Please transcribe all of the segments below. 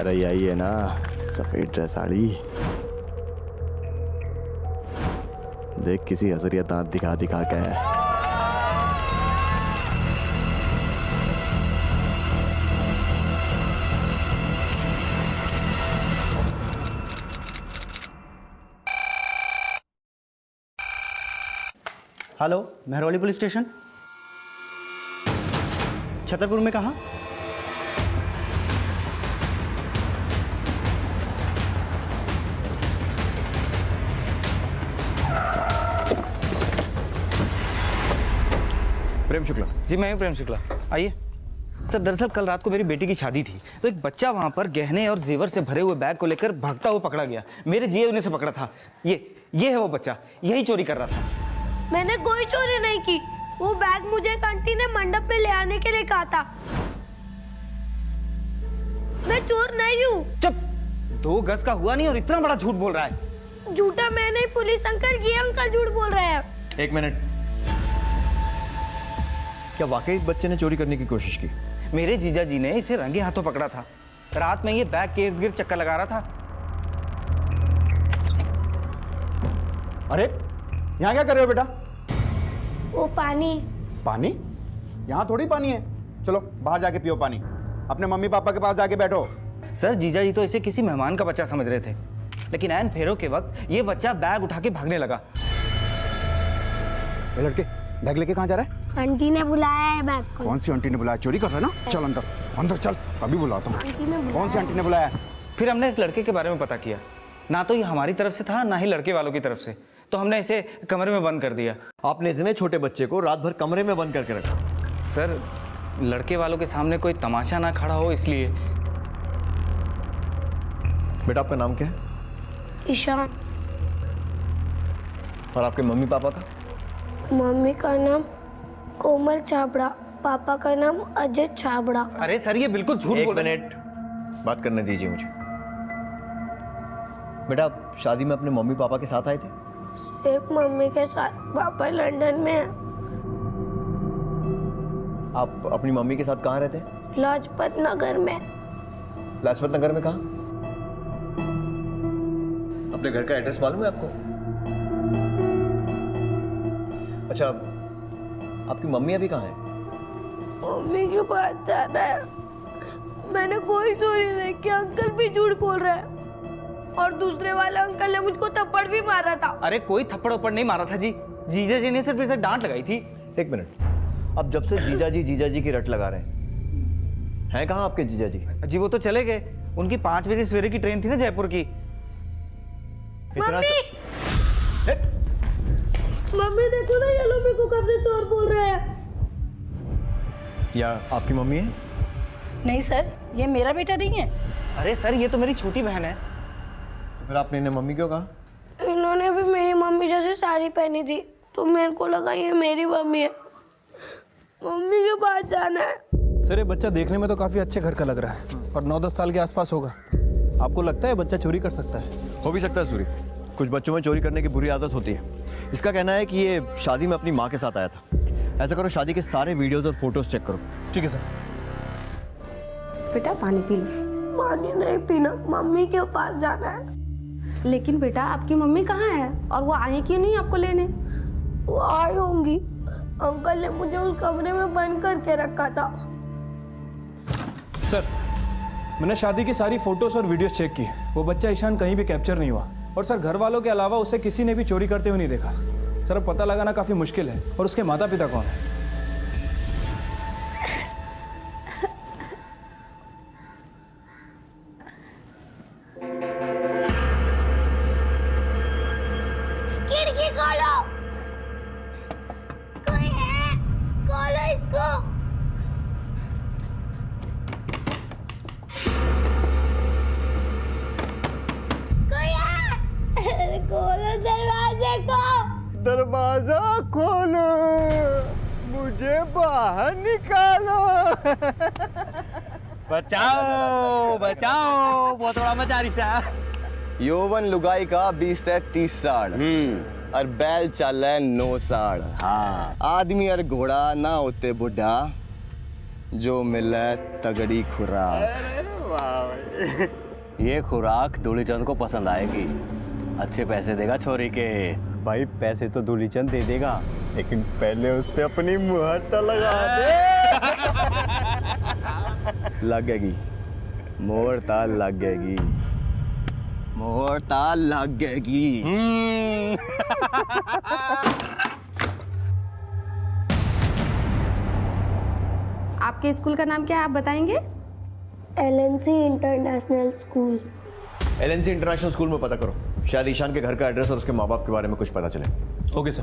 रही आई है ना सफेद ड्रेस साड़ी, देख किसी हसरिया दांत दिखा दिखा के। Hello, Mehrauli police station. Chhatarpur में कहाँ? प्रेम शुक्ला। जी मैं हूँ प्रेम शुक्ला, आइए। सर दरअसल कल रात को मेरी बेटी की शादी थी, तो एक बच्चा वहाँ पर गहने और जेवर से भरे हुए बैग को लेकर भागता हुआ पकड़ा गया। मेरे जिए उन्हें से पकड़ा था। ये है वो बच्चा, यही चोरी कर रहा था। मैंने कोई चोरी नहीं की। वो बैग मुझे एक आंटी ने मंडप में ले आने के लिए कहा था। मैं चोर नहीं हूँ। चुप! 2 गज का हुआ नहीं और इतना बड़ा झूठ बोल रहा है। झूठा मैं नहीं, पुलिस अंकल, ये अंकल झूठ बोल रहे हैं। एक मिनट, क्या वाकई इस बच्चे ने चोरी करने की कोशिश की? मेरे जीजा जी ने इसे रंगे हाथों पकड़ा था। रात में ये बैग के इर्द गिर्द चक्कर लगा रहा था। अरे यहाँ क्या कर रहे हो बेटा? वो पानी। पानी? यहाँ थोड़ी पानी है। चलो बाहर जाके पियो पानी। अपने मम्मी पापा के पास जाके बैठो। सर जीजा जी तो इसे किसी मेहमान का बच्चा समझ रहे थे, लेकिन ऐन फेरों के वक्त ये बच्चा बैग उठा के भागने लगा। ये लड़के बैग लेके कहाँ जा रहा है? आंटी ने बुलाया है बैग को। कौन सी आंटी ने बुलाया? चोरी कर रहा है ना? चल अंदर, अंदर चल, अभी बुलाता हूँ। आंटी ने बुलाया। कौन सी आंटी ने बुलाया? फिर हमने इस लड़के के बारे में पता किया। ना तो ये हमारी तरफ से था, ना ही लड़के वालों की तरफ से। तो हमने इसे कमरे में बंद कर दिया। आपने इतने छोटे बच्चे को रात भर कमरे में बंद करके रखा? सर लड़के वालों के सामने कोई तमाशा ना खड़ा हो, इसलिए। बेटा आपका नाम क्या है? ईशान। और आपके मम्मी पापा का? मम्मी का नाम कोमल छाबड़ा, पापा का नाम अजय छाबड़ा। अरे सर ये बिल्कुल झूठ एक बोल रहे हैं। मिनट बात करने दीजिए मुझे। बेटा आप शादी में अपने मम्मी पापा के साथ आए थे? सिर्फ मम्मी के साथ, पापा लंदन में है। आप अपनी मम्मी के साथ कहाँ रहते हैं? लाजपत नगर में। लाजपत नगर में कहाँ? अपने घर का एड्रेस मालूम है आपको? अच्छा, आपकी मम्मी अभी कहाँ है? मम्मी के पास जाना है। मैंने कोई चोरी नहीं की। अंकल भी झूठ बोल रहा है, और दूसरे वाले अंकल ने मुझको थप्पड़ भी मारा था। अरे कोई थप्पड़ उप्पड़ नहीं मारा था जी, जीजा जी ने सिर्फ इसे डांट लगाई थी। एक मिनट, अब जब से जीजा जी की रट लगा रहे हैं कहाँ आपके जीजा जी? जी वो तो चले गए, उनकी 5 बजे सवेरे की ट्रेन थी ना जयपुर की। मम्मी देखो ना, ये लोग मेरे को कब से चोर बोल रहे हैं। या आपकी मम्मी है? नहीं सर, ये मेरा बेटा नहीं है। अरे सर ये तो मेरी छोटी बहन है। तो फिर आपने इन्हें मम्मी क्यों कहा? इन्होंने भी मेरी मम्मी जैसी साड़ी पहनी थी, तो मेरे को लगा ये मेरी मम्मी है। मम्मी के पास जाना है। सर ये बच्चा देखने में तो काफ़ी अच्छे घर का लग रहा है और 9-10 साल के आसपास होगा। आपको लगता है बच्चा चोरी कर सकता है? हो भी सकता है सूर्य, कुछ बच्चों में चोरी करने की बुरी आदत होती है। इसका कहना है कि ये शादी में अपनी माँ के साथ आया था। ऐसा करो, शादी के सारे वीडियोस और फोटोज चेक करो। ठीक है सर। बेटा पानी पी लो। पानी नहीं पीना, मम्मी के पास जाना है। लेकिन बेटा आपकी मम्मी कहाँ है और वो आई क्यों नहीं आपको लेने? वो आई होंगी। अंकल ने मुझे उस कमरे में बंद करके रखा था। सर मैंने शादी की सारी फोटोज और वीडियोस चेक की। वो बच्चा ईशान कहीं भी कैप्चर नहीं हुआ, और सर घर वालों के अलावा उसे किसी ने भी चोरी करते हुए नहीं देखा। सर अब पता लगाना काफ़ी मुश्किल है। और उसके माता पिता कौन है? खिड़की खोलो, कोई है? खोलो इसको। कोई है? खोलो दरवाजे को। दरवाजा खोलो, मुझे बाहर निकालो। बचाओ बचाओ, बहुत बड़ा मचा रिश्ता। यौवन लुगाई का 20 से 30 साल और बैल चल है 9 साल। हाँ। आदमी और घोड़ा ना होते बुढ़ा, जो मिला है तगड़ी खुराक। ये खुराक दूलीचंद को पसंद आएगी। अच्छे पैसे देगा छोरी के। भाई पैसे तो दूलीचंद दे देगा, लेकिन पहले उस पे अपनी मुहर तो लगा दे। लगेगी मोहर ताल लगेगी। मोहर ताल लग गएगी। आपके स्कूल का नाम क्या है, आप बताएंगे? LNC international school. LNC international school में पता करो, शायद ईशान के घर का एड्रेस और उसके माँ बाप के बारे में कुछ पता चले। Okay sir.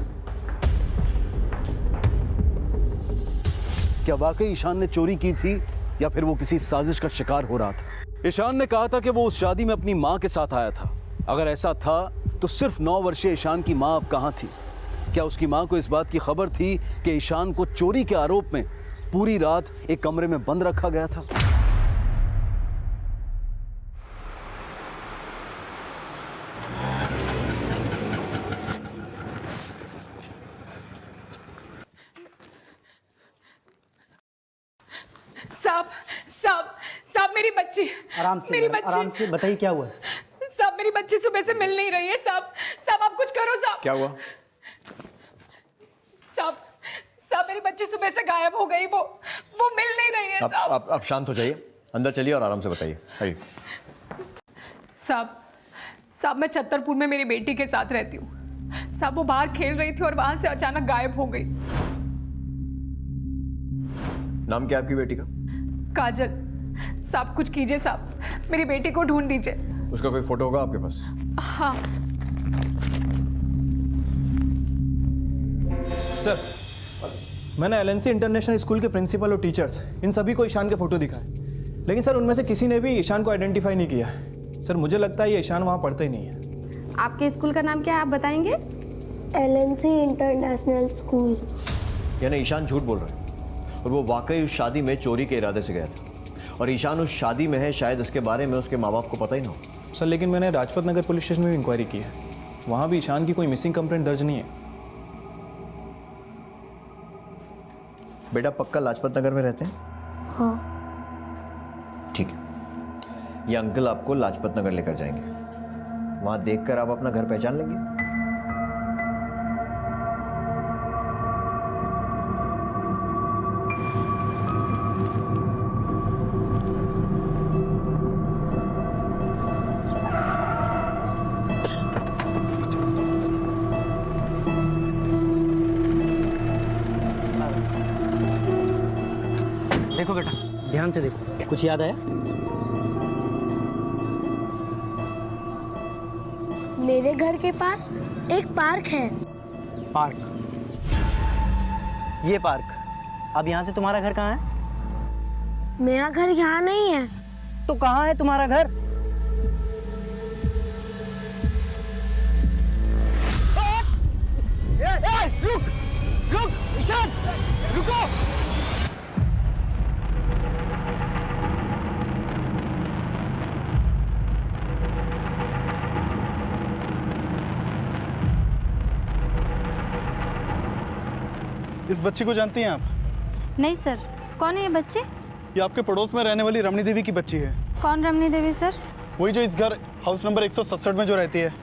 क्या वाकई ईशान ने चोरी की थी या फिर वो किसी साजिश का शिकार हो रहा था? ईशान ने कहा था कि वो उस शादी में अपनी माँ के साथ आया था। अगर ऐसा था तो सिर्फ 9 वर्षीय ईशान की माँ अब कहाँ थी? क्या उसकी माँ को इस बात की खबर थी कि ईशान को चोरी के आरोप में पूरी रात एक कमरे में बंद रखा गया था? साहब साहब साहब मेरी बच्ची, मेरी बच्ची, आराम से बताइए क्या हुआ। साहब मेरी बच्ची सुबह से मिल नहीं रही है। साहब साहब आप कुछ करो साहब। क्या हुआ? साहब साहब मेरी बच्ची सुबह से गायब हो गई। वो मिल नहीं रही है साहब। आप शांत हो जाइए, अंदर चलिए और आराम से बताइए। आइए। साहब मैं छतरपुर में मेरी बेटी के साथ रहती हूँ। साहब वो बाहर खेल रही थी और वहां से अचानक गायब हो गई। नाम क्या है आपकी बेटी का? काजल। साहब कुछ कीजिए साहब, मेरी बेटी को ढूंढ दीजिए। उसका कोई फोटो होगा आपके पास? हाँ सर, मैंने LNC इंटरनेशनल स्कूल के प्रिंसिपल और टीचर्स इन सभी को ईशान के फोटो दिखाए, लेकिन सर उनमें से किसी ने भी ईशान को आइडेंटिफाई नहीं किया। सर मुझे लगता है ये ईशान वहाँ पढ़ता ही नहीं है। आपके स्कूल का नाम क्या है, आप बताएंगे? LNC international school. यानी ईशान झूठ बोल रहा है और वो वाकई उस शादी में चोरी के इरादे से गया था, और ईशान उस शादी में है, शायद इसके बारे में उसके माँ बाप को पता ही ना हो। सर लेकिन मैंने राजपत नगर पुलिस स्टेशन में भी इंक्वायरी की है, वहाँ भी ईशान की कोई मिसिंग कंप्लेंट दर्ज नहीं है। बेटा पक्का लाजपत नगर में रहते हैं? हाँ। ठीक है, ये अंकल आपको लाजपत नगर लेकर जाएंगे। वहाँ देखकर आप अपना घर पहचान लेंगे। देखो बेटा, ध्यान से देखो, कुछ याद आया? मेरे घर के पास एक पार्क है। पार्क? ये पार्क? अब यहाँ से तुम्हारा घर कहाँ है? मेरा घर यहाँ नहीं है। तो कहाँ है तुम्हारा घर? रुक ईशान, रुको। इस बच्ची को जानती हैं आप? नहीं सर, कौन है ये बच्चे? ये आपके पड़ोस में रहने वाली रमणी देवी की बच्ची है। कौन रमणी देवी सर? वही जो इस घर हाउस नंबर 167 में जो रहती है।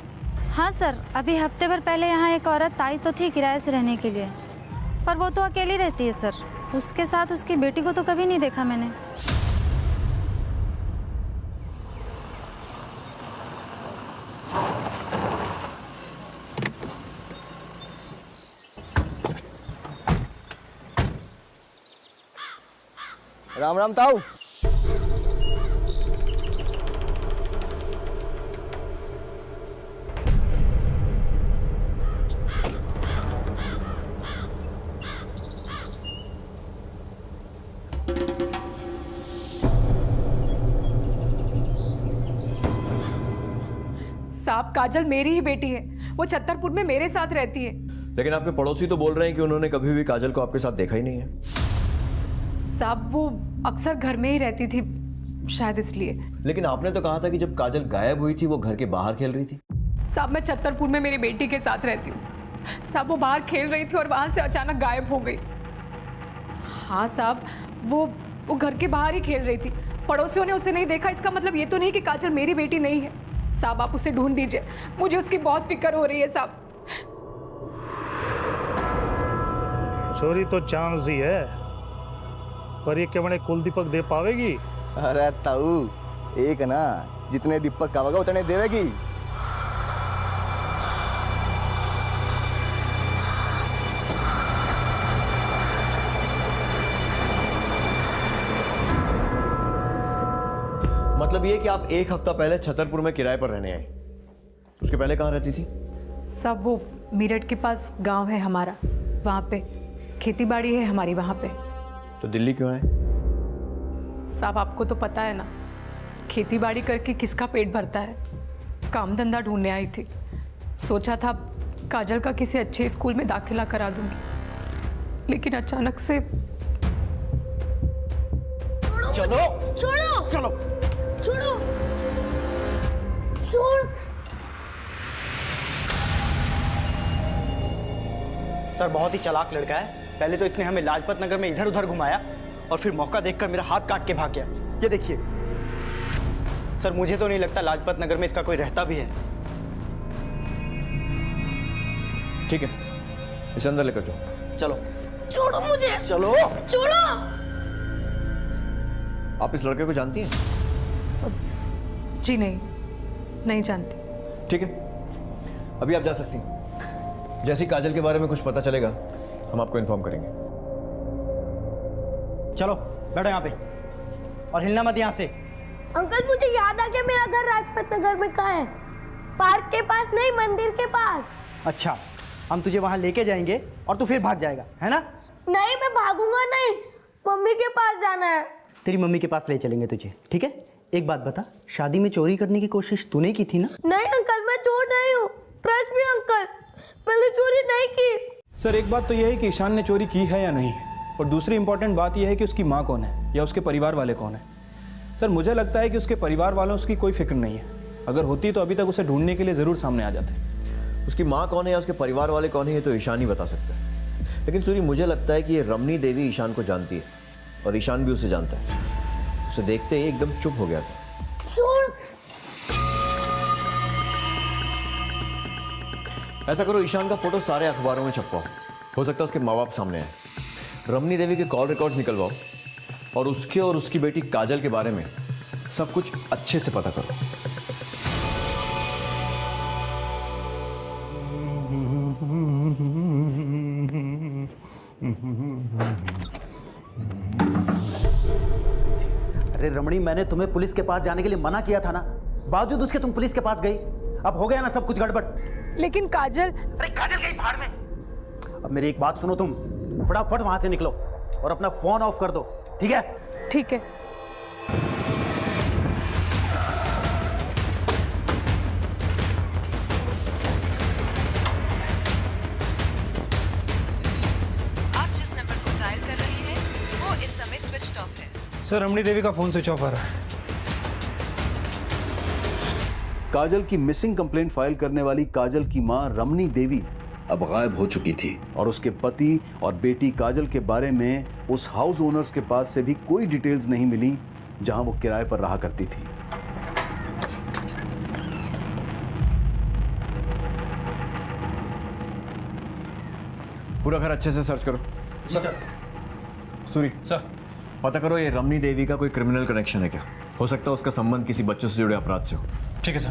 हाँ सर, अभी हफ्ते भर पहले यहाँ एक औरत आई तो थी किराए से रहने के लिए, पर वो तो अकेली रहती है सर। उसके साथ उसकी बेटी को तो कभी नहीं देखा मैंने। राम राम ताऊ। साहब काजल मेरी ही बेटी है। वो छतरपुर में मेरे साथ रहती है। लेकिन आपके पड़ोसी तो बोल रहे हैं कि उन्होंने कभी भी काजल को आपके साथ देखा ही नहीं है। साहब वो अक्सर घर में ही रहती थी, शायद इसलिए। लेकिन आपने तो कहा था कि जब काजल गायब हुई थी वो घर के बाहर खेल रही थी। साहब मैं छतरपुर में मेरी बेटी के साथ रहती हूँ। साहब वो बाहर खेल रही थी और वहां से अचानक गायब हो गई। हाँ साहब, वो वो घर के बाहर ही खेल रही थी, पड़ोसियों ने उसे नहीं देखा। इसका मतलब ये तो नहीं कि काजल मेरी बेटी नहीं है। साहब आप उसे ढूंढ दीजिए, मुझे उसकी बहुत फिक्र हो रही है साहब। चोरी तो चांस ही है, पर ये क्या बने कुल दीपक दे पावेगी? अरे ताऊ, एक ना जितने दीपक खावेगा उतने देवेगी। मतलब ये कि आप एक हफ्ता पहले छतरपुर में किराए पर रहने आए, उसके पहले कहाँ रहती थी? सब वो मेरठ के पास गांव है हमारा, वहाँ पे खेती बाड़ी है हमारी वहाँ पे। तो दिल्ली क्यों आए? साहब आपको तो पता है ना, खेती बाड़ी करके किसका पेट भरता है। काम धंधा ढूंढने आई थी, सोचा था काजल का किसी अच्छे स्कूल में दाखिला करा दूंगी, लेकिन अचानक से चलो छोड़ो चलो छोड़ो छोड़। सर बहुत ही चालाक लड़का है। पहले तो इसने हमें लाजपत नगर में इधर उधर घुमाया और फिर मौका देखकर मेरा हाथ काट के भाग गया। ये देखिए सर, मुझे तो नहीं लगता लाजपत नगर में इसका कोई रहता भी है। ठीक है, इसे अंदर लेकर जाओ। चलो। छोड़ो मुझे, चलो छोड़ो। आप इस लड़के को जानती हैं? जी नहीं जानती। ठीक है, अभी आप जा सकती हैं। जैसे ही काजल के बारे में कुछ पता चलेगा हम आपको इन्फॉर्म करेंगे। चलो बैठो यहाँ पे और हिलना मत यहाँ से। अंकल मुझे याद आ गया, मेरा घर राजपत नगर में कहाँ है? पार्क के पास नहीं, मंदिर के पास। अच्छा, हम तुझे वहाँ लेके जाएंगे और तू फिर भाग जाएगा, है ना? नहीं मैं भागूंगा नहीं, मम्मी के पास जाना है। तेरी मम्मी के पास ले चलेंगे तुझे, ठीक है? एक बात बता, शादी में चोरी करने की कोशिश तूने की थी ना? नहीं अंकल, मैं चोर नहीं हूँ। ट्रस्ट मी अंकल, मैंने चोरी नहीं की। सर एक बात तो यह है कि ईशान ने चोरी की है या नहीं, और दूसरी इंपॉर्टेंट बात यह है कि उसकी माँ कौन है या उसके परिवार वाले कौन है। सर मुझे लगता है कि उसके परिवार वालों उसकी कोई फिक्र नहीं है। अगर होती तो अभी तक उसे ढूंढने के लिए ज़रूर सामने आ जाते। उसकी माँ कौन है या उसके परिवार वाले कौन है ये तो ईशान ही बता सकता है। लेकिन सूरी, मुझे लगता है कि ये रमनी देवी ईशान को जानती है और ईशान भी उसे जानता है। उसे देखते ही एकदम चुप हो गया था। ऐसा करो, ईशान का फोटो सारे अखबारों में छपवाओ, हो सकता है उसके माँ बाप सामने आए। रमनी देवी के कॉल रिकॉर्ड्स निकलवाओ और उसके और उसकी बेटी काजल के बारे में सब कुछ अच्छे से पता करो। अरे रमणी, मैंने तुम्हें पुलिस के पास जाने के लिए मना किया था ना, बावजूद उसके तुम पुलिस के पास गई। अब हो गया ना सब कुछ गड़बड़। लेकिन काजल, अरे काजल गई भाड़ में। अब मेरी एक बात सुनो, तुम फटाफट वहां से निकलो और अपना फोन ऑफ कर दो, ठीक है? ठीक है। आप जिस नंबर को डायल कर रहे हैं वो इस समय स्विच्ड ऑफ है। सर रमणी देवी का फोन स्विच ऑफ आ रहा है। काजल की मिसिंग कंप्लेंट फाइल करने वाली काजल की मां रमनी देवी अब गायब हो चुकी थी, और उसके पति और बेटी काजल के बारे में उस हाउस ओनर्स के पास से भी कोई डिटेल्स नहीं मिली जहां वो किराए पर रहा करती थी। पूरा घर अच्छे से सर्च करो। सर। सूरी सर, पता करो ये रमनी देवी का कोई क्रिमिनल कनेक्शन है क्या? हो सकता है उसका संबंध किसी बच्चों से जुड़े अपराध से हो। ठीक है सर।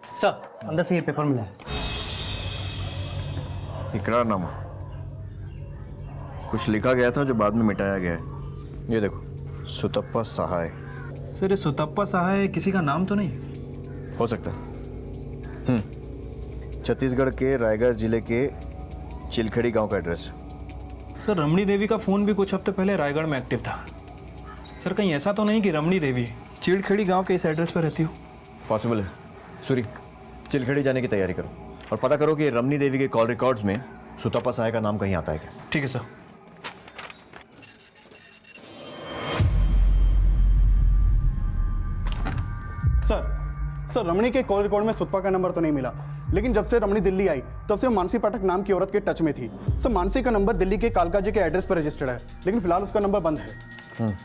सर अंदर से ये पेपर मिला है। इकरारनामा कुछ लिखा गया था जो बाद में मिटाया गया है। ये देखो, सुतप्पा सहाय। सर ये सुतप्पा सहाय किसी का नाम तो नहीं? हो सकता है। छत्तीसगढ़ के रायगढ़ जिले के चिलखड़ी गांव का एड्रेस। सर रमणी देवी का फोन भी कुछ हफ्ते पहले रायगढ़ में एक्टिव था। सर कहीं ऐसा तो नहीं कि रमणी देवी चिलखड़ी गांव के इस एड्रेस पर रहती हो? पॉसिबल है। सूरी, चिलखड़ी जाने की तैयारी करो और पता करो कि रमनी देवी के कॉल रिकॉर्ड्स में सुतप्पा सहाय का नाम कहीं आता है क्या। ठीक है सर। सर रमणी के कॉल रिकॉर्ड में सुतपा का नंबर तो नहीं मिला, लेकिन जब से रमणी दिल्ली आई तब से मानसी पाठक नाम की औरत के टच में थी। सर मानसी का नंबर दिल्ली के कालका जी के एड्रेस पर रजिस्टर्ड है, लेकिन फिलहाल उसका नंबर बंद है।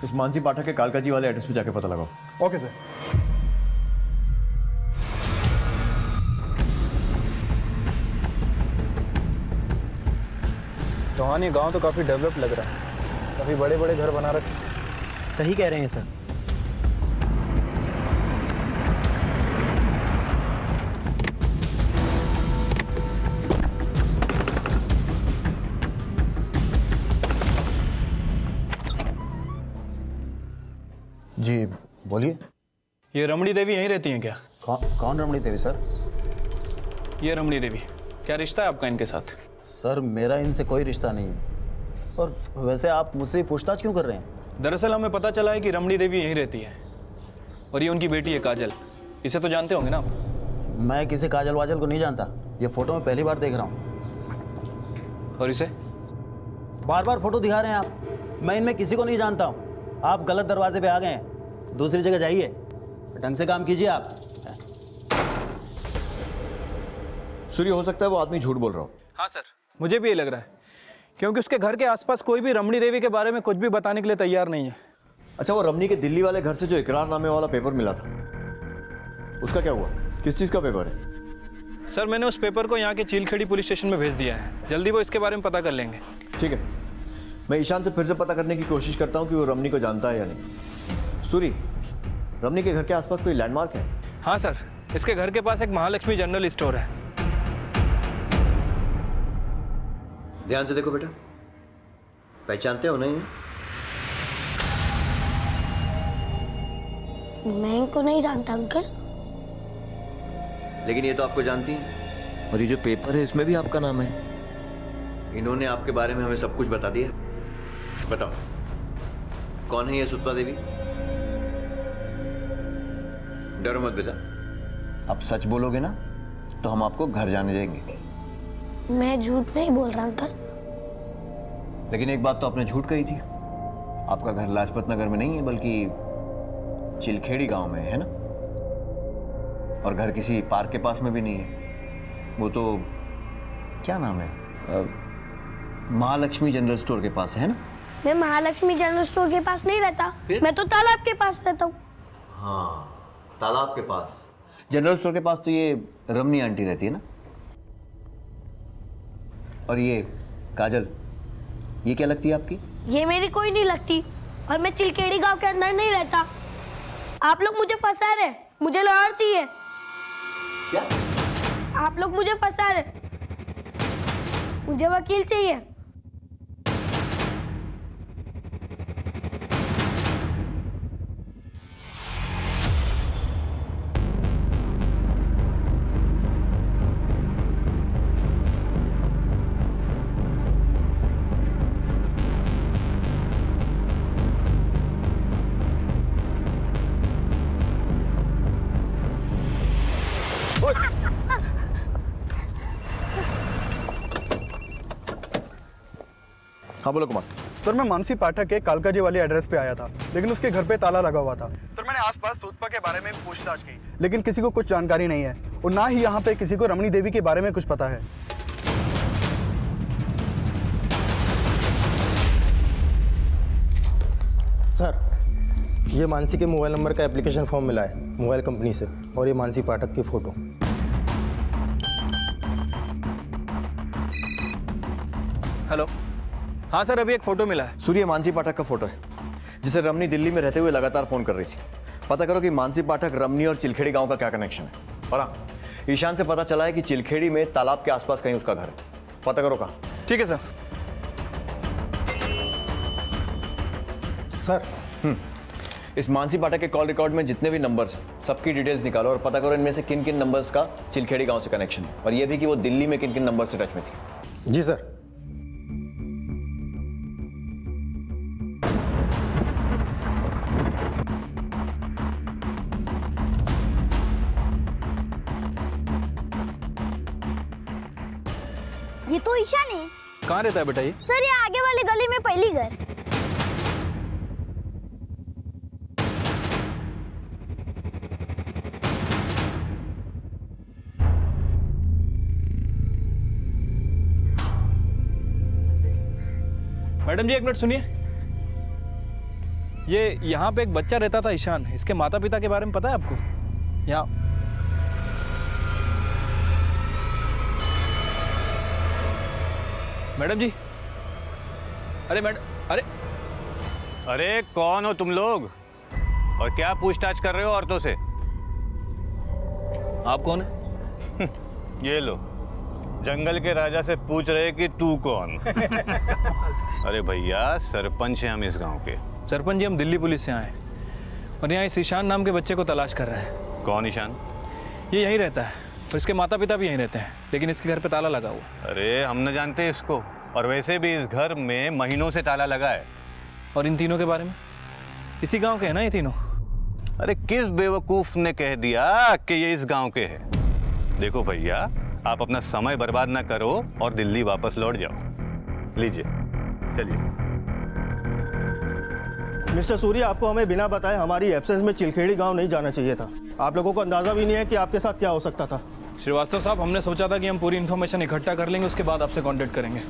इस मानसी पाठक के कालका जी वाले एड्रेस पे जाके पता लगाओ। Okay sir. चौहान ये गांव तो काफ़ी डेवलप लग रहा है, काफ़ी बड़े बड़े घर बना रखे। सही कह रहे हैं सर। जी बोलिए। ये रमणी देवी यहीं रहती हैं क्या? कौन रमणी देवी सर? ये रमणी देवी, क्या रिश्ता है आपका इनके साथ? सर मेरा इनसे कोई रिश्ता नहीं है। और वैसे आप मुझसे पूछताछ क्यों कर रहे हैं? दरअसल हमें पता चला है कि रमणी देवी यहीं रहती है और ये उनकी बेटी है काजल। इसे तो जानते होंगे ना आप? मैं किसी काजल वाजल को नहीं जानता, ये फोटो में पहली बार देख रहा हूँ। और इसे? बार बार फोटो दिखा रहे हैं आप। मैं इनमें किसी को नहीं जानता हूँ। आप गलत दरवाजे पे आ गए हैं, दूसरी जगह जाइए, ढंग से काम कीजिए आप। सूर्य, हो सकता है वो आदमी झूठ बोल रहा हो। हाँ सर, मुझे भी ये लग रहा है, क्योंकि उसके घर के आसपास कोई भी रमणी देवी के बारे में कुछ भी बताने के लिए तैयार नहीं है। अच्छा, वो रमनी के दिल्ली वाले घर से जो इकरारनामे वाला पेपर मिला था, उसका क्या हुआ? किस चीज़ का पेपर है? सर मैंने उस पेपर को यहाँ के चीलखेड़ी पुलिस स्टेशन में भेज दिया है, जल्दी वो इसके बारे में पता कर लेंगे। ठीक है, मैं ईशान से फिर से पता करने की कोशिश करता हूँ कि वो रमनी को जानता है या नहीं। सूरी, रमनी के घर के आसपास कोई लैंडमार्क है? हाँ सर, इसके घर के पास एक महालक्ष्मी जनरल स्टोर है। ध्यान से देखो बेटा, पहचानते हो नहीं? मैं इनको नहीं जानता अंकल। लेकिन ये तो आपको जानती हैं, और ये जो पेपर है इसमें भी आपका नाम है। इन्होंने आपके बारे में हमें सब कुछ बता दिया। बताओ, कौन है ये सुतपा देवी? डरो मत बेटा, आप सच बोलोगे ना तो हम आपको घर जाने देंगे। मैं झूठ नहीं बोल रहा अंकल। लेकिन एक बात तो आपने झूठ कही थी, आपका घर लाजपत नगर में नहीं है बल्कि चिलखेड़ी गांव में है ना, और घर किसी पार्क के पास में भी नहीं है। वो तो क्या नाम है, महालक्ष्मी जनरल स्टोर के पास है ना? मैं महालक्ष्मी जनरल स्टोर के पास नहीं रहता, मैं तो तालाब के पास रहता हूँ। हाँ, तालाब के पास। जनरल स्टोर के पास तो ये रमनी आंटी रहती है ना? और ये काजल, ये क्या लगती है आपकी? ये मेरी कोई नहीं लगती, और मैं चिलकेड़ी गांव के अंदर नहीं रहता। आप लोग मुझे फंसा रहे, मुझे लॉयर चाहिए। क्या? आप लोग मुझे फंसा रहे, मुझे वकील चाहिए। हाँ बोलो कुमार। सर मैं मानसी पाठक के कालका जी वाले एड्रेस पे आया था, लेकिन उसके घर पे ताला लगा हुआ था। सर मैंने आसपास सुतपा के बारे में पूछताछ की, लेकिन किसी को कुछ जानकारी नहीं है, और ना ही यहाँ पे किसी को रमणी देवी के बारे में कुछ पता है। सर, ये मानसी के मोबाइल नंबर का एप्लीकेशन फॉर्म मिला है मोबाइल कंपनी से, और ये मानसी पाठक की फ़ोटो। हेलो, हाँ सर, अभी एक फ़ोटो मिला है। सूर्य, मानसी पाठक का फोटो है जिसे रमनी दिल्ली में रहते हुए लगातार फोन कर रही थी। पता करो कि मानसी पाठक, रमनी और चिलखेड़ी गांव का क्या कनेक्शन है। और हाँ, ईशान से पता चला है कि चिलखेड़ी में तालाब के आसपास कहीं उसका घर है। पता करो कहाँ। ठीक है सर। सर, इस मानसी पाठक के कॉल रिकॉर्ड में जितने भी नंबर्स हैं, सबकी डिटेल्स निकालो और पता करो इनमें से किन किन नंबर्स का चिलखेड़ी गांव से कनेक्शन है, और ये भी कि वो दिल्ली में किन किन नंबर से टच में थी। जी सर। ये तो ईशान है। कहाँ रहता है बेटा ये? सर ये आगे वाली गली में पहली घर। मैडम जी एक मिनट सुनिए। ये यहाँ पे एक बच्चा रहता था ईशान, इसके माता पिता के बारे में पता है आपको? यहाँ मैडम जी, अरे मैडम, अरे कौन हो तुम लोग और क्या पूछताछ कर रहे हो औरतों से? आप कौन है? ये लो, जंगल के राजा से पूछ रहे कि तू कौन? अरे भैया, सरपंच हैं हम इस गांव के। सरपंच जी, हम दिल्ली पुलिस से आए और यहाँ इस ईशान नाम के बच्चे को तलाश कर रहे हैं। कौन ईशान? ये यहीं रहता है और इसके माता पिता भी यहीं रहते हैं, लेकिन इसके घर पे ताला लगा हुआ। अरे हम न जानते इसको, और वैसे भी इस घर में महीनों से ताला लगा है। और इन तीनों के बारे में? इसी गांव के हैं ना ये तीनों? अरे किस बेवकूफ ने कह दिया कि ये इस गांव के हैं? देखो भैया, आप अपना समय बर्बाद ना करो और दिल्ली वापस लौट जाओ। लीजिए, चलिए। मिस्टर सूर्या, आपको हमें बिना बताए हमारी एब्सेंस में चिलखेड़ी गांव नहीं जाना चाहिए था। आप लोगों को अंदाजा भी नहीं है कि आपके साथ क्या हो सकता था। श्रीवास्तव साहब, हमने सोचा था कि हम पूरी इन्फॉर्मेशन इकट्ठा कर लेंगे, उसके बाद आपसे कांटेक्ट करेंगे।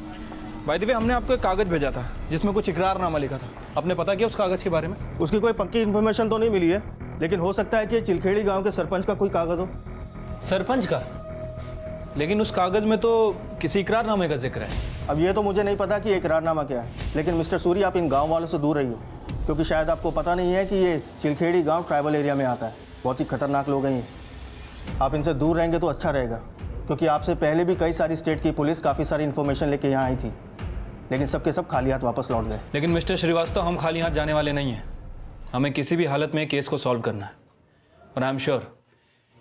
बाय द वे, हमने आपको एक कागज भेजा था जिसमें कुछ इकरारनामा लिखा था। आपने पता किया उस कागज के बारे में? उसकी कोई पक्की इन्फॉर्मेशन तो नहीं मिली है, लेकिन हो सकता है कि चिलखेड़ी गांव के सरपंच का कोई कागज हो। सरपंच का? लेकिन उस कागज में तो किसी इकरारनामे का जिक्र है। अब ये तो मुझे नहीं पता कि इकरारनामा क्या है, लेकिन मिस्टर सूर्य, आप इन गाँव वालों से दूर रहिए, क्योंकि शायद आपको पता नहीं है कि ये चिलखेड़ी गाँव ट्राइबल एरिया में आता है। बहुत ही खतरनाक लोग हैं ये। आप इनसे दूर रहेंगे तो अच्छा रहेगा, क्योंकि आपसे पहले भी कई सारी स्टेट की पुलिस काफ़ी सारी इन्फॉर्मेशन लेके यहाँ आई थी, लेकिन सबके सब खाली हाथ वापस लौट गए। लेकिन मिस्टर श्रीवास्तव, हम खाली हाथ जाने वाले नहीं हैं। हमें किसी भी हालत में केस को सॉल्व करना है और आई एम श्योर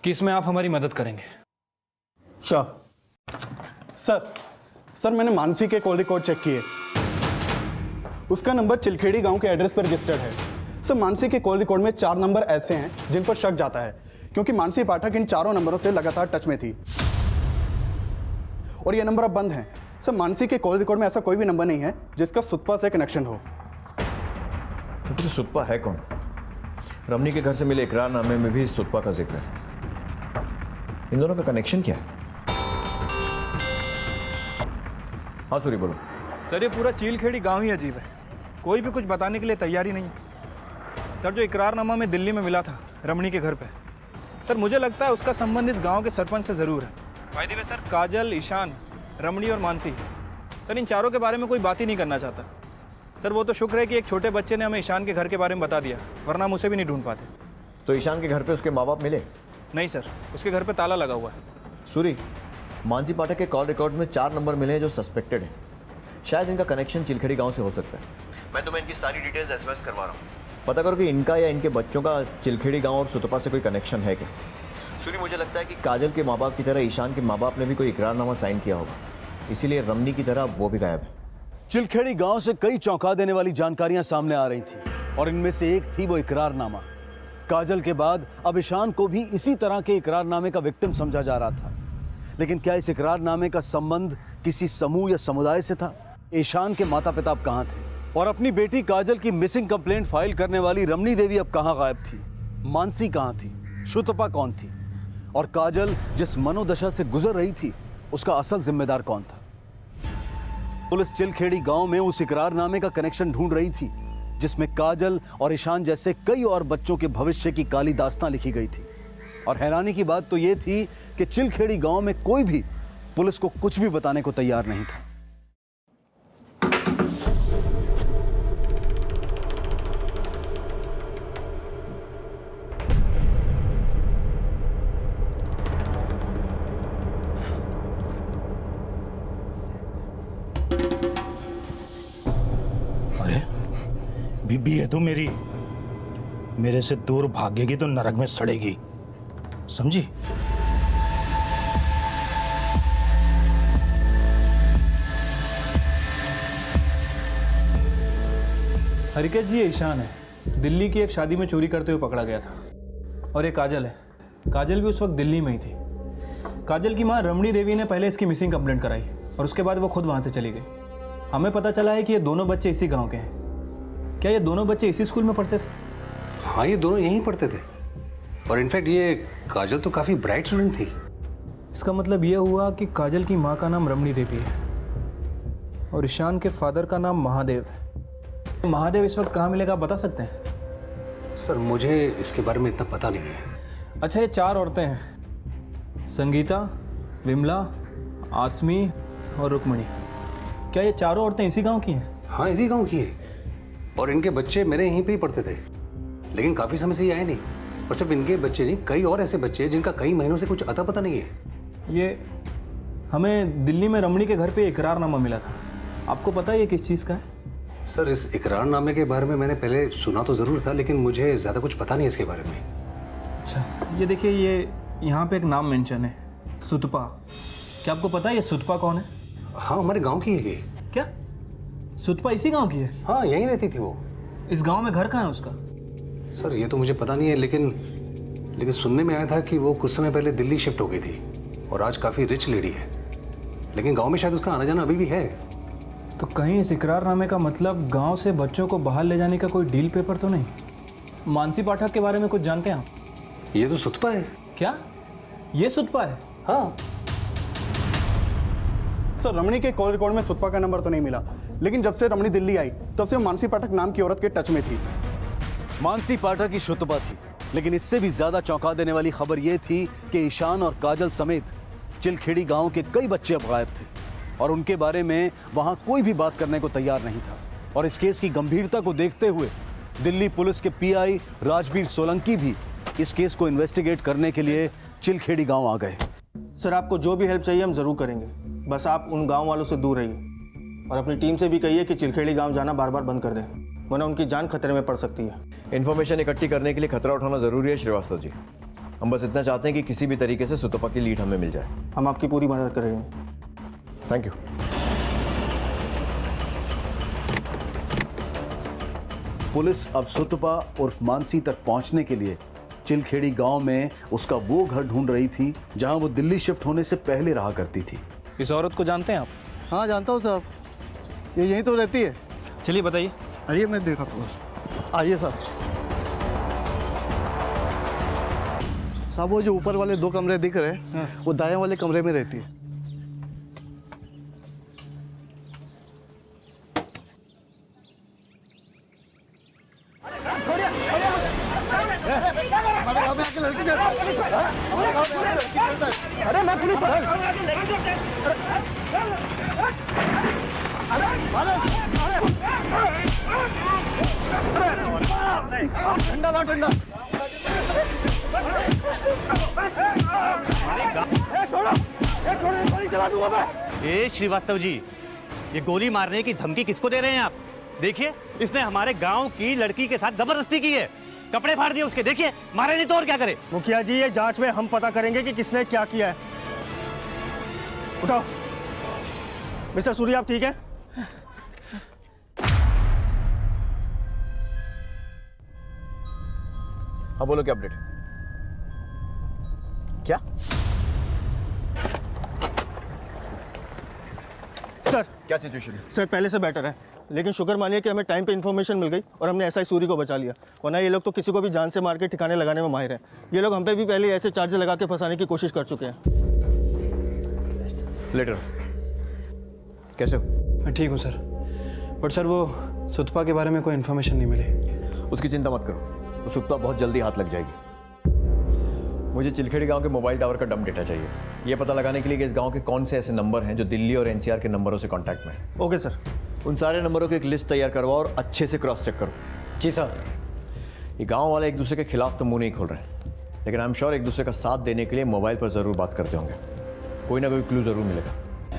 कि इसमें आप हमारी मदद करेंगे। श्योर। सर मैंने मानसी के कॉल रिकॉर्ड चेक किए। उसका नंबर चिलखेड़ी गांव के एड्रेस पर रजिस्टर्ड है। सर, मानसी के कॉल रिकॉर्ड में 4 नंबर ऐसे हैं जिन पर शक जाता है, क्योंकि मानसी पाठक इन 4 नंबरों से लगातार टच में थी और ये नंबर अब बंद हैं। सर, मानसी के कॉल रिकॉर्ड में ऐसा कोई भी नंबर नहीं है जिसका सुतपा से कनेक्शन हो। तो सुतपा है कौन? रमनी के घर से मिले इकरारनामे में भी इस सुतपा का जिक्र है। इन दोनों का कनेक्शन क्या है? हाँ सूरी, बोलो। सर, ये पूरा चीलखेड़ी गांव ही अजीब है। कोई भी कुछ बताने के लिए तैयारी नहीं है। सर, जो इकरारनामा में दिल्ली में मिला था रमणी के घर पे, सर मुझे लगता है उसका संबंध इस गांव के सरपंच से ज़रूर है। बाय द वे सर, काजल, ईशान, रमणी और मानसी, सर इन चारों के बारे में कोई बात ही नहीं करना चाहता। सर, वो तो शुक्र है कि एक छोटे बच्चे ने हमें ईशान के घर के बारे में बता दिया, वरना हम उसे भी नहीं ढूंढ पाते। तो ईशान के घर पे उसके माँ बाप मिले? नहीं सर, उसके घर पे ताला लगा हुआ है। सूरी, मानसी पाठक के कॉल रिकॉर्ड्स में 4 नंबर मिले हैं जो सस्पेक्टेड हैं। शायद इनका कनेक्शन चिलखेड़ी गांव से हो सकता है। मैं तुम्हें इनकी सारी डिटेल्स एसएमएस करवा रहा हूँ। पता करो कि इनका या इनके बच्चों का चिलखेड़ी गांव और सुतपा से कोई कनेक्शन है क्या। सूरी, मुझे लगता है कि काजल के माँ बाप की तरह ईशान के माँ बाप ने भी कोई इकरारनामा साइन किया होगा, इसीलिए रमनी की तरह वो भी गायब है। चिलखेड़ी गांव से कई चौंका देने वाली जानकारियां सामने आ रही थी और इनमें से एक थी वो इकरारनामा। काजल के बाद अब ईशान को भी इसी तरह के इकरारनामे का विक्टिम समझा जा रहा था, लेकिन क्या इस इकरारनामे का संबंध किसी समूह या समुदाय से था? ईशान के माता पिता अब कहाँ थे? और अपनी बेटी काजल की मिसिंग कंप्लेंट फाइल करने वाली रमनी देवी अब कहाँ गायब थी? मानसी कहाँ थी? श्रुतपा कौन थी? और काजल जिस मनोदशा से गुजर रही थी, उसका असल जिम्मेदार कौन था? पुलिस चिलखेड़ी गांव में उस इकरारनामे का कनेक्शन ढूंढ रही थी जिसमें काजल और ईशान जैसे कई और बच्चों के भविष्य की काली दास्तां लिखी गई थी। और हैरानी की बात तो यह थी कि चिलखेड़ी गांव में कोई भी पुलिस को कुछ भी बताने को तैयार नहीं था। बीबी है तो मेरी, मेरे से दूर भागेगी तो नरक में सड़ेगी, समझी? हरिकेश जी, ये ईशान है, दिल्ली की एक शादी में चोरी करते हुए पकड़ा गया था। और ये काजल है, काजल भी उस वक्त दिल्ली में ही थी। काजल की माँ रमणी देवी ने पहले इसकी मिसिंग कंप्लेंट कराई और उसके बाद वो खुद वहाँ से चली गई। हमें पता चला है कि ये दोनों बच्चे इसी गांव के हैं। क्या ये दोनों बच्चे इसी स्कूल में पढ़ते थे? हाँ, ये दोनों यहीं पढ़ते थे और इनफैक्ट ये काजल तो काफ़ी ब्राइट स्टूडेंट थी। इसका मतलब ये हुआ कि काजल की माँ का नाम रमणी देवी है। और ईशान के फादर का नाम महादेव है। महादेव इस वक्त कहाँ मिलेगा आप बता सकते हैं? सर मुझे इसके बारे में इतना पता नहीं है। अच्छा, ये 4 औरतें हैं, संगीता, विमला, आसमी और रुक्मणी। क्या ये चारों औरतें इसी गांव की हैं? हाँ, इसी गांव की है और इनके बच्चे मेरे यहीं पे ही पढ़ते थे, लेकिन काफ़ी समय से ये आए नहीं। और सिर्फ इनके बच्चे नहीं, कई और ऐसे बच्चे हैं जिनका कई महीनों से कुछ अता पता नहीं है। ये हमें दिल्ली में रमणी के घर पे इकरारनामा मिला था, आपको पता है ये किस चीज़ का है? सर इस इकरारनामे के बारे में मैंने पहले सुना तो ज़रूर था, लेकिन मुझे ज़्यादा कुछ पता नहीं इसके बारे में। अच्छा, ये देखिए, ये यहाँ पे एक नाम मेंशन है, सुतपा। क्या आपको पता है ये सुतपा कौन है? हाँ, हमारे गांव की है ये। क्या सुतपा इसी गांव की है? हाँ, यहीं रहती थी वो। इस गांव में घर कहाँ है उसका? सर ये तो मुझे पता नहीं है, लेकिन सुनने में आया था कि वो कुछ समय पहले दिल्ली शिफ्ट हो गई थी और आज काफ़ी रिच लेडी है, लेकिन गांव में शायद उसका आना जाना अभी भी है। तो कहीं इस इकरारनामे का मतलब गांव से बच्चों को बाहर ले जाने का कोई डील पेपर तो नहीं? मानसी पाठक के बारे में कुछ जानते हैं आप? ये तो सुतपा है। क्या ये सुतपा है? हाँ सर, रमणी के कॉल रिकॉर्ड में सुतपा का नंबर तो नहीं मिला, लेकिन जब से रमणी दिल्ली आई तब से वो मानसी पाठक नाम की औरत के टच में थी। मानसी पाठक की शुतबा थी, लेकिन इससे भी ज्यादा चौंका देने वाली खबर यह थी कि ईशान और काजल समेत चिलखेड़ी गांव के कई बच्चे अब गायब थे और उनके बारे में वहां कोई भी बात करने को तैयार नहीं था। और इस केस की गंभीरता को देखते हुए दिल्ली पुलिस के पीआई राजवीर सोलंकी भी इस केस को इन्वेस्टिगेट करने के लिए चिलखेड़ी गांव आ गए। सर आपको जो भी हेल्प चाहिए हम ज़रूर करेंगे, बस आप उन गांव वालों से दूर रहिए और अपनी टीम से भी कहिए कि चिलखेड़ी गांव जाना बार बार बंद कर दें, वरना उनकी जान खतरे में पड़ सकती है। इन्फॉर्मेशन इकट्ठी करने के लिए खतरा उठाना ज़रूरी है श्रीवास्तव जी। हम बस इतना चाहते हैं कि किसी भी तरीके से सुतपा की लीड हमें मिल जाए। हम आपकी पूरी मदद करेंगे। Thank you. पुलिस अब सुतपा उर्फ मानसी तक पहुंचने के लिए चिलखेड़ी गांव में उसका वो घर ढूंढ रही थी जहां वो दिल्ली शिफ्ट होने से पहले रहा करती थी। इस औरत को जानते हैं आप? हाँ जानता हूँ साहब, ये यहीं तो रहती है। चलिए बताइए। आइए मैं देखा तो, आइए साहब। साहब वो जो ऊपर वाले 2 कमरे दिख रहे हैं, वो दाएं वाले कमरे में रहती है। अरे मैं पुलिस ठंडा ला ठंडा। गोली चला दूंगा मैं। ए श्रीवास्तव जी, ये गोली मारने की धमकी किसको दे रहे हैं आप? देखिए, इसने हमारे गांव की लड़की के साथ जबरदस्ती की है, कपड़े फाड़ दिए उसके। देखिए, मारे नहीं तो और क्या करे? मुखिया जी, ये जांच में हम पता करेंगे कि किसने क्या किया है। उठाओ। मिस्टर सूर्या, आप ठीक है? हाँ बोलो, क्या अपडेट? क्या? सर क्या सिचुएशन है? सर पहले से बेटर है, लेकिन शुक्र मानिए कि हमें टाइम पे इन्फॉर्मेशन मिल गई और हमने एसआई सूरी को बचा लिया, वरना ये लोग तो किसी को भी जान से मार के ठिकाने लगाने में माहिर हैं। ये लोग हम पे भी पहले ऐसे चार्जेस लगा के फंसाने की कोशिश कर चुके हैं। लेटर कैसे हो? मैं ठीक हूँ सर, बट सर वो सुतपा के बारे में कोई इन्फॉर्मेशन नहीं मिली। उसकी चिंता मत करो, तो सुतपा बहुत जल्दी हाथ लग जाएगी। मुझे चिलखेड़ी गांव के मोबाइल टावर का डंप डेटा चाहिए, ये पता लगाने के लिए कि इस गांव के कौन से ऐसे नंबर हैं जो दिल्ली और एनसीआर के नंबरों से कांटेक्ट में हैं। Okay sir. उन सारे नंबरों की एक लिस्ट तैयार करवाओ और अच्छे से क्रॉस चेक करो। जी सर। ये गांव वाले एक दूसरे के खिलाफ तो मुंह नहीं खोल रहे हैं, लेकिन आई एम श्योर एक दूसरे का साथ देने के लिए मोबाइल पर ज़रूर बात करते होंगे। कोई ना कोई क्लू ज़रूर मिलेगा।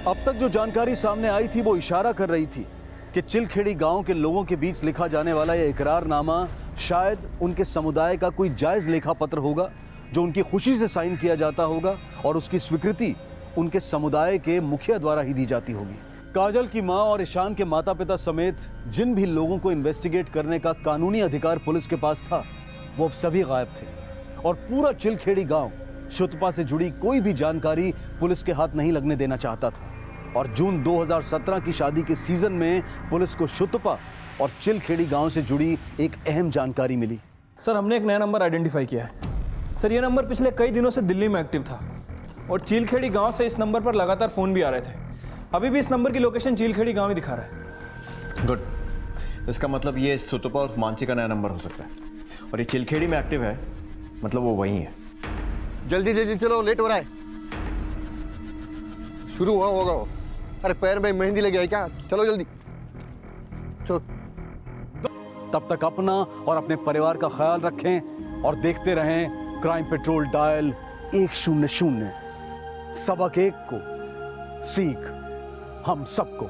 अब तक जो जानकारी सामने आई थी वो इशारा कर रही थी कि चिलखेड़ी गांव के लोगों के बीच लिखा जाने वाला यह इकरारनामा शायद उनके समुदाय का कोई जायज़ लेखा पत्र होगा जो उनकी खुशी से साइन किया जाता होगा और उसकी स्वीकृति उनके समुदाय के मुखिया द्वारा ही दी जाती होगी। काजल की मां और ईशान के माता पिता समेत जिन भी लोगों को इन्वेस्टिगेट करने का कानूनी अधिकार पुलिस के पास था, वो अब सभी गायब थे और पूरा चिलखेड़ी गांव शुतपा से जुड़ी कोई भी जानकारी पुलिस के हाथ नहीं लगने देना चाहता था। और जून 2017 की शादी के सीजन में पुलिस को शुतपा और चिलखेड़ी गांव से जुड़ी एक अहम जानकारी मिली। सर हमने एक नया नंबर आइडेंटिफाई किया है। सर ये नंबर पिछले कई दिनों से दिल्ली में एक्टिव था और चिलखेड़ी गांव से इस नंबर पर लगातार फ़ोन भी आ रहे थे। अभी भी इस नंबर की लोकेशन चीलखेड़ी गांव ही दिखा रहा है। गुड। इसका मतलब ये सुतपा और मानसी का नया नंबर हो सकता है, और ये चिलखेड़ी में एक्टिव है, मतलब वो वही है। जल्दी जल्दी चलो, लेट हो रहा है। शुरू हुआ होगा वो। अरे पैर में मेहंदी लगी है क्या? चलो जल्दी चलो। तब तक अपना और अपने परिवार का ख्याल रखें और देखते रहें क्राइम पेट्रोल डायल 100। सबक एक को, सीख हम सबको।